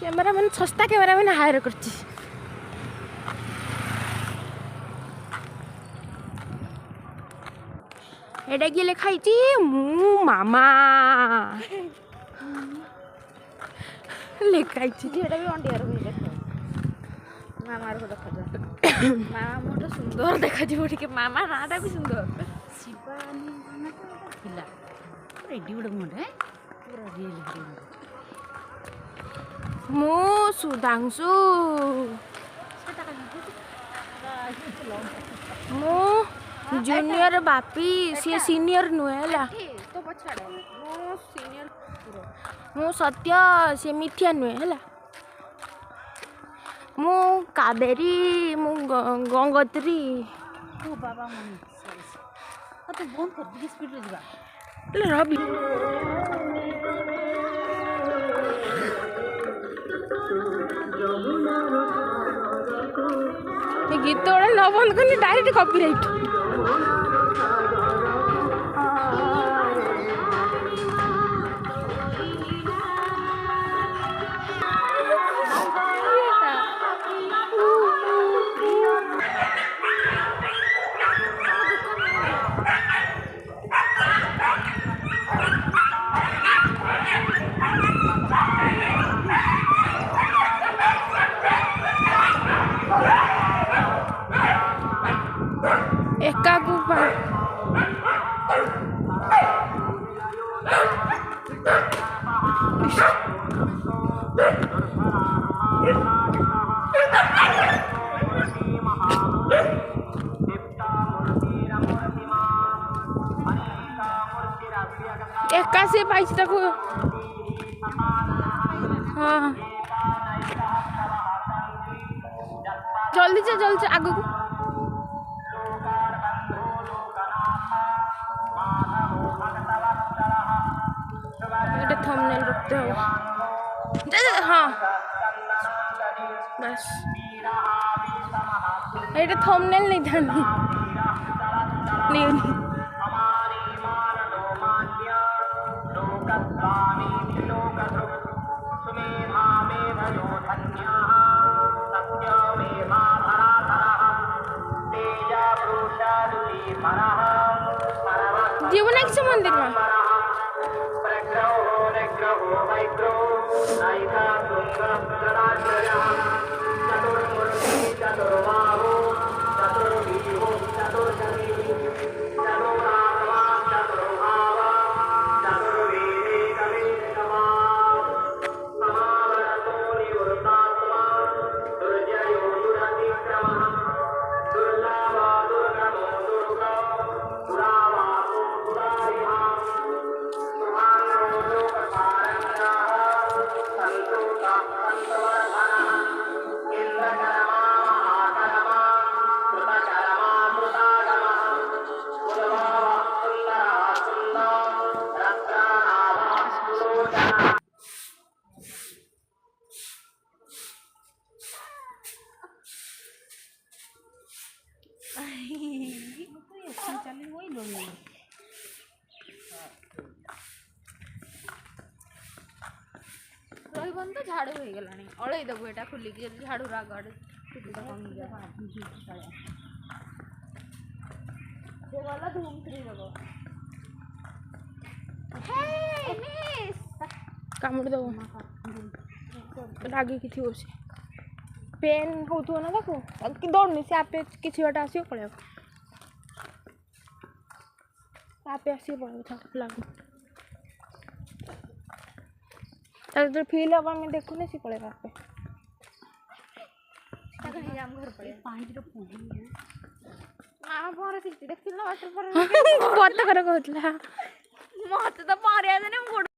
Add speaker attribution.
Speaker 1: cameraman सस्ता cameraman higher करछि एटा कि लिखाई मु मामा लिखाई
Speaker 2: एटा भी अंडियार होई देखो मामार को देखा जा मामा मोटा सुंदर देखा जीवो ठीक मामा नाटा भी सुंदर शिवानी मामा तो खिला रेडी उड़ मुंडे पूरा रियल हिरो
Speaker 1: मु सुधांशु मु जूनियर बापी सी सीनियर नुहेला
Speaker 2: तो पछाड़े मो सीनियर
Speaker 1: मु सत्य सी मिथ्या नुहे है मु कावेरी मु गंगोत्री
Speaker 2: तू बाबा मम्मी तो बंद कर दी स्पीड रे जा
Speaker 1: रवि गीत गुड़ा न बंद करनी डायरेक्ट कॉपीराइट एका गुफा एका से पाइछ तक हाँ जल्दी से आगू को थंबनेल रखते हो हाँ बस ये थंबनेल नहीं था नहीं जीवन किसी मंदिर में
Speaker 2: रही तो झाड़ू हो गलानी अड़ई देबू एटा खुली कि झाड़ू राग आड़े टुकुटा कम जा से वाला धूम थ्री देबो हे मिस
Speaker 1: कामुड़ देबो रागी किथि होसी पेन होथो ना देखो कि दौड़नी से आपे किछि बाटा आसियो पड़े आपे आसियो पड़े था लागू तो फील अब मैं देखो ना सी पड़े पे
Speaker 2: ताकि जाम घर पड़े पानी रो पोही मां पर सिटी देखिल ना वाटर पर
Speaker 1: बहुत कर कहतला
Speaker 2: मत तो पारे आने